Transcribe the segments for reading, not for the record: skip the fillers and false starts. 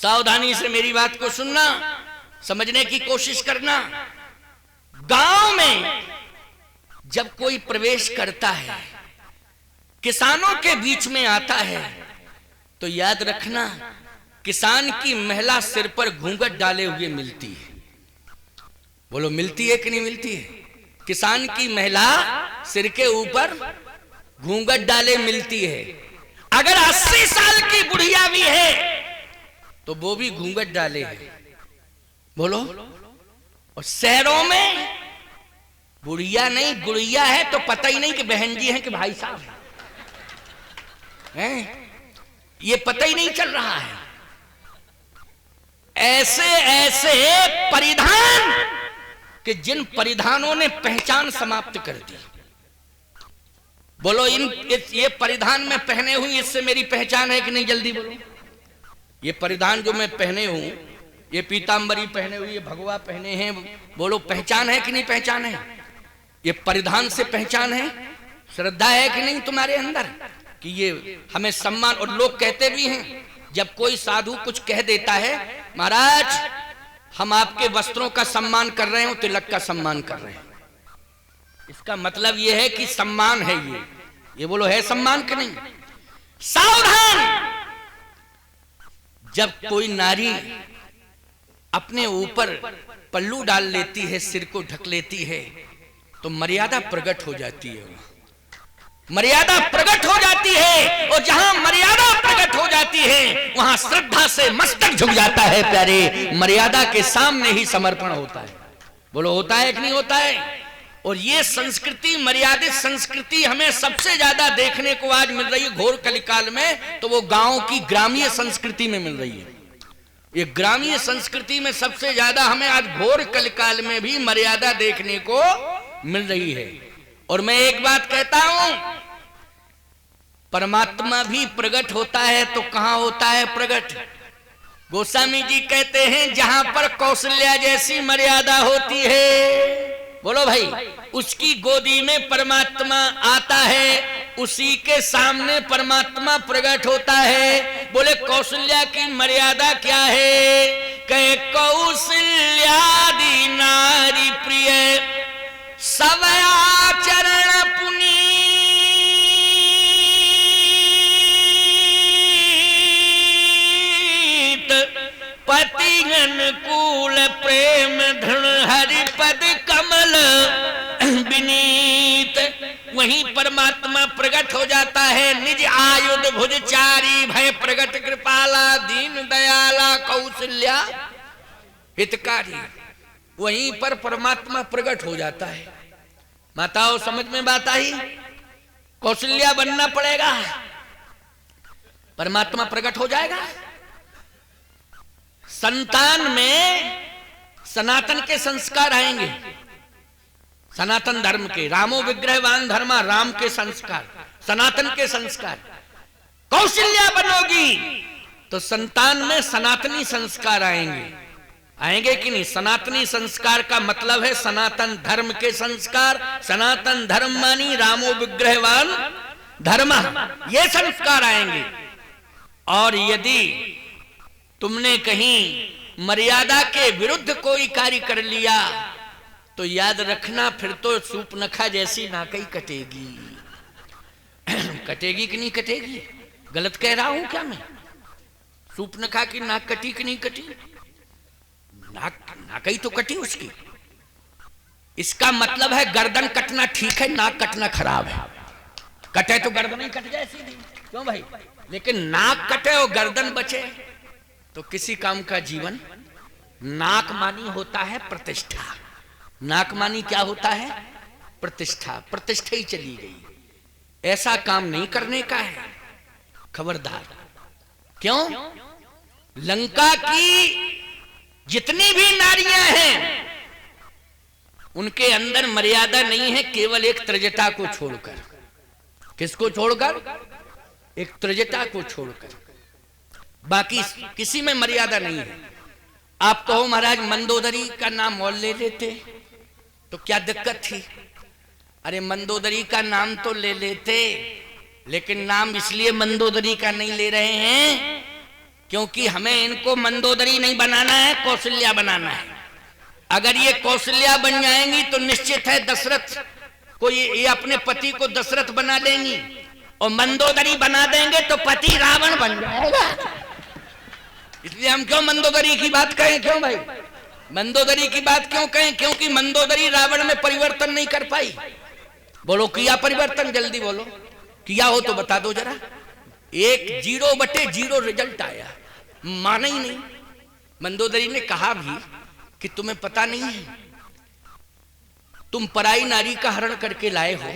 सावधानी से मेरी बात को सुनना, समझने की कोशिश करना। गांव में जब कोई प्रवेश करता है, किसानों के बीच में आता है, तो याद रखना किसान की महिला सिर पर घूंघट डाले हुए मिलती है। बोलो मिलती है कि नहीं मिलती है? किसान की महिला सिर के ऊपर घूंघट डाले मिलती है। अगर 80 साल की बुढ़िया भी है तो वो भी घूंघट डाले है। बोलो। और शहरों में बुढ़िया नहीं गुड़िया है तो पता ही नहीं कि बहन जी हैं कि भाई साहब हैं, ये पता ही नहीं चल रहा है। ऐसे ऐसे परिधान कि जिन परिधानों ने पहचान समाप्त कर दी। बोलो ये परिधान मैं पहने हुई, इससे मेरी पहचान है कि नहीं? जल्दी बोलो। ये परिधान जो मैं पहने हूं, ये पीतांबरी पहने हुई, ये भगवा पहने हैं, बोलो पहचान है कि नहीं पहचान है? ये परिधान से पहचान है? श्रद्धा है कि नहीं तुम्हारे अंदर कि ये हमें सम्मान? और लोग कहते भी हैं, जब कोई साधु कुछ कह देता है, महाराज हम आपके वस्त्रों का सम्मान कर रहे हो, तिलक का सम्मान कर रहे हैं, इसका मतलब यह है कि सम्मान है। ये बोलो है सम्मान कि नहीं? सावधान! जब कोई नारी अपने ऊपर पल्लू डाल लेती है, सिर को ढक लेती है, तो मर्यादा प्रकट हो जाती है। मर्यादा प्रकट हो जाती है, और जहां मर्यादा प्रकट हो जाती है वहां श्रद्धा से मस्तक झुक जाता है। प्यारे, मर्यादा के सामने ही समर्पण होता है। बोलो होता है कि नहीं होता है? और ये संस्कृति, मर्यादित संस्कृति हमें सबसे ज्यादा देखने को आज मिल रही है घोर कलिकाल में, तो वो गांव की ग्रामीण संस्कृति में मिल रही है। ये ग्रामीण संस्कृति में सबसे ज्यादा हमें आज घोर कलिकाल में भी मर्यादा देखने को मिल रही है। और मैं एक बात कहता हूं, परमात्मा भी प्रकट होता है तो कहां होता है प्रकट? गोस्वामी जी कहते हैं जहां पर कौशल्या जैसी मर्यादा होती है, बोलो भाई, उसकी गोदी में परमात्मा आता है, उसी के सामने परमात्मा प्रकट होता है। बोले कौशल्या की मर्यादा क्या है? कहे कौशल्यादि नारी प्रिय सब आचरण पुनीत, पतिगण कूल प्रेम धृण हरिपद कमल विनीत। वहीं परमात्मा प्रकट हो जाता है। निज आयुध भुजचारी भय प्रगट कृपाला दीन दयाला कौशल्या हितकारी। वहीं पर परमात्मा प्रकट हो जाता है। माताओं समझ में बात आई? कौशल्या बनना पड़ेगा, परमात्मा प्रकट हो जाएगा। संतान में सनातन के संस्कार आएंगे, सनातन धर्म के। रामो विग्रहवान धर्मा, राम के संस्कार, सनातन के संस्कार। कौशल्या बनोगी तो संतान में सनातनी संस्कार आएंगे। आएंगे कि नहीं? सनातनी संस्कार का मतलब है सनातन धर्म के संस्कार। सनातन धर्म मानी रामो विग्रहवान धर्म, ये संस्कार आएंगे। और यदि तुमने कहीं मर्यादा के विरुद्ध कोई कार्य कर लिया तो याद रखना फिर तो सूपनखा जैसी नाकई कटेगी। कटेगी कि नहीं कटेगी? गलत कह रहा हूं क्या मैं? सूपनखा की नाक कटी कि नहीं कटी? नाकई तो कटी उसकी। इसका मतलब है गर्दन कटना ठीक है, नाक कटना खराब है। कटे तो गर्दन ही कट जाए सीधी, क्यों भाई? लेकिन नाक कटे और गर्दन बचे तो किसी काम का जीवन। नाक मानी होता है प्रतिष्ठा। नाक मानी क्या होता है? प्रतिष्ठा। प्रतिष्ठा ही चली गई। ऐसा काम नहीं करने का है, खबरदार। क्यों? लंका की जितनी भी नारियां हैं उनके अंदर मर्यादा नहीं है, केवल एक त्रिजटा को छोड़कर। किसको छोड़कर? एक त्रिजटा को छोड़कर, बाकी किसी में मर्यादा नहीं है। आप कहो महाराज मंदोदरी का नाम और ले लेते तो क्या दिक्कत थी? अरे मंदोदरी का नाम तो ले लेते, लेकिन नाम इसलिए मंदोदरी का नहीं ले रहे हैं क्योंकि हमें इनको मंदोदरी नहीं बनाना है, कौशल्या बनाना है। अगर ये कौशल्या बन जाएंगी तो निश्चित है दशरथ को ये अपने पति को दशरथ बना देंगी, और मंदोदरी बना देंगे तो पति रावण बन जाएगा। इसलिए हम क्यों मंदोदरी की बात कहें? क्यों भाई मंदोदरी की बात क्यों कहें? क्योंकि मंदोदरी रावण में परिवर्तन नहीं कर पाई। बोलो किया परिवर्तन? जल्दी बोलो, किया हो तो बता दो जरा। 1-0/0 रिजल्ट आया, माना ही नहीं। मंदोदरी ने कहा भी कि तुम्हें पता नहीं है, तुम पराई नारी का हरण करके लाए हो।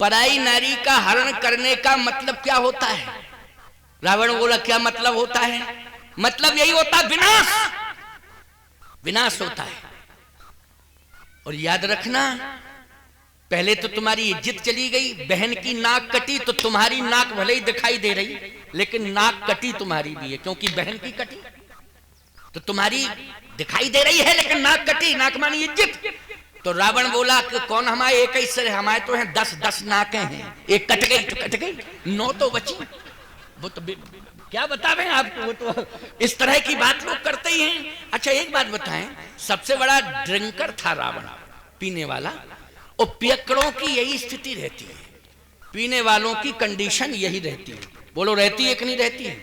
पराई नारी का हरण करने का मतलब क्या होता है? रावण बोला क्या मतलब होता है? मतलब यही होता है विनाश, विनाश होता है। और याद रखना, पहले तो तुम्हारी इज्जत चली गई, बहन की नाक कटी तो तुम्हारी नाक भले ही दिखाई दे रही, लेकिन नाक कटी तुम्हारी भी है, क्योंकि बहन की कटी तो तुम्हारी दिखाई दे रही है, लेकिन नाक कटी, नाक मानी इज्जत। तो रावण बोला कि कौन हमारे एक ही सिर, हमारे तो हैं 10-10 नाकें हैं, एक कट गई तो कट गई, 9 तो बची। वो तो क्या बतावें आपको, वो तो इस तरह की बात लोग करते ही हैं। अच्छा एक बात बताएं, सबसे बड़ा ड्रिंकर था रावण, पीने वाला, और पियक्कड़ों की यही स्थिति रहती है, पीने वालों की कंडीशन यही रहती है। बोलो रहती है कि नहीं रहती है?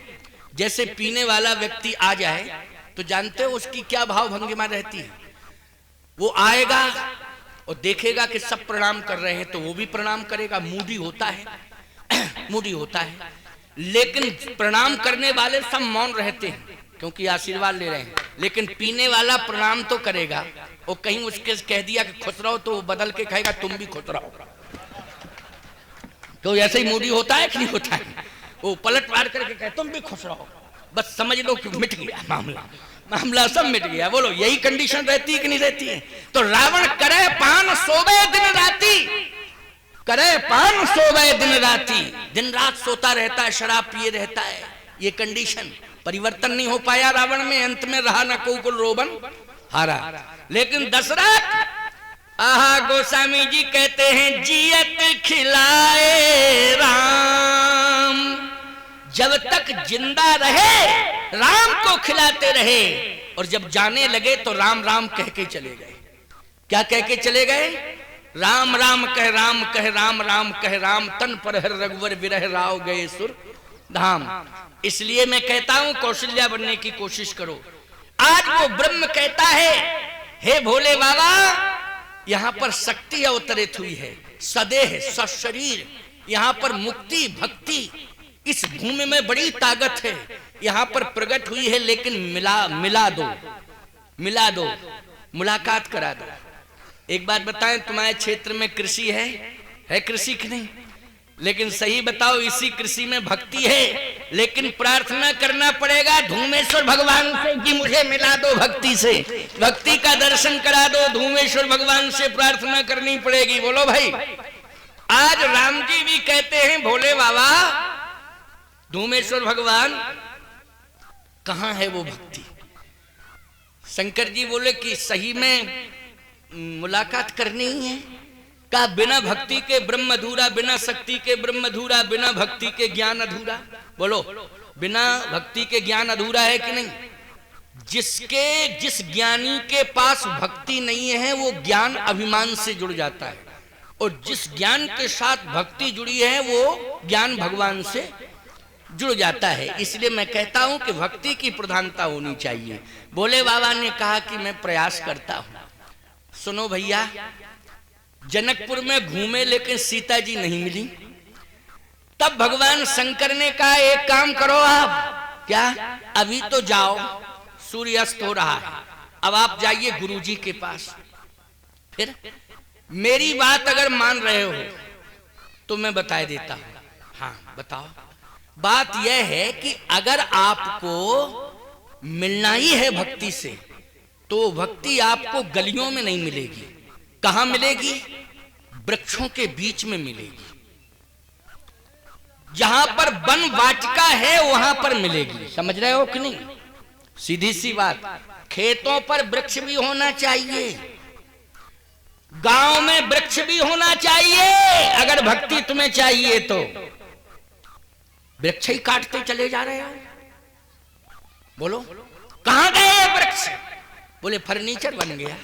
जैसे पीने वाला व्यक्ति आ जाए तो जानते हो उसकी क्या भाव भंगिमा रहती है। वो आएगा और देखेगा कि सब प्रणाम कर रहे हैं तो वो भी प्रणाम करेगा, मूडी होता है मूडी होता है। लेकिन प्रणाम करने वाले सब मौन रहते हैं क्योंकि आशीर्वाद ले रहे हैं, लेकिन पीने वाला प्रणाम तो करेगा, और कहीं उसके कह दिया कि खुश रहो तो वो बदल के कहेगा तुम भी खुश रहो। तो ऐसे ही मूडी होता है कि नहीं होता है? वो पलट मार करके कहे तुम भी खुश रहो, बस समझ लो कि मिट गया मामला, मामला सब मिट गया। बोलो यही कंडीशन रहती है कि नहीं रहती है? तो रावण करे पान सोवे दिन राती, करे पान सोवे दिन राती, दिन रात सोता रहता है, शराब पिए रहता है। ये कंडीशन परिवर्तन नहीं हो पाया रावण में, अंत में रहा न कोकुल रोबन हारा। लेकिन दशरथ आहा गोस्वामी जी कहते हैं जियत खिलाए राम, जब तक जिंदा रहे राम को खिलाते रहे, और जब जाने लगे तो राम राम कह के चले गए। क्या कह के चले गए? राम राम कह राम कह राम राम कह राम, तन पर हर रघुवर विरह राव गए सुर धाम। इसलिए मैं कहता हूं कौशल्या बनने की कोशिश करो। आज वो ब्रह्म कहता है हे भोले बाबा, यहां पर शक्ति अवतरित हुई है, सदेह सशरीर, यहां पर मुक्ति भक्ति इस भूमि में बड़ी ताकत है, यहां पर प्रकट हुई है। लेकिन मिला दो, मुलाकात करा दो। एक बात बताएं, तुम्हारे क्षेत्र में कृषि है कृषि की नहीं? लेकिन सही बताओ, इसी कृषि में भक्ति है, लेकिन प्रार्थना करना पड़ेगा धूमेश्वर भगवान से कि मुझे मिला दो भक्ति से, भक्ति का दर्शन करा दो, धूमेश्वर भगवान से प्रार्थना करनी पड़ेगी। बोलो भाई, आज राम जी भी कहते हैं भोले बाबा धूमेश्वर भगवान कहां है वो भक्ति? शंकर जी बोले कि सही में मुलाकात करनी ही है। का बिना भक्ति के ब्रह्म अधूरा, बिना शक्ति के ब्रह्म अधूरा, बिना भक्ति के ज्ञान अधूरा। बोलो बिना भक्ति के ज्ञान अधूरा है कि नहीं? जिस ज्ञानी के पास भक्ति नहीं है वो ज्ञान अभिमान से जुड़ जाता है, और जिस ज्ञान के साथ भक्ति जुड़ी है वो ज्ञान भगवान से जुड़ जाता है। इसलिए मैं कहता हूं कि भक्ति की प्रधानता होनी चाहिए। भोले बाबा ने कहा कि मैं प्रयास करता हूं। सुनो भैया, जनकपुर में घूमे लेकिन सीता जी नहीं मिली। तब भगवान शंकर ने कहा एक काम करो आप, क्या? अभी तो जाओ, सूर्य अस्त हो रहा है, अब आप जाइए गुरुजी के पास। फिर मेरी बात अगर मान रहे हो तो मैं बता देता हूं। हाँ बताओ। बात यह है कि अगर आपको मिलना ही है भक्ति से, तो भक्ति आपको गलियों में नहीं मिलेगी। कहां मिलेगी? वृक्षों के बीच में मिलेगी। जहां पर वन वाटिका है वहां पर मिलेगी। समझ रहे हो कि नहीं? सीधी सी बात। खेतों पर वृक्ष भी होना चाहिए, गांव में वृक्ष भी होना चाहिए। अगर भक्ति तुम्हें चाहिए तो वृक्ष ही काटते चले जा रहे हो। बोलो कहां गए ये वृक्ष? बोले फर्नीचर बन गया।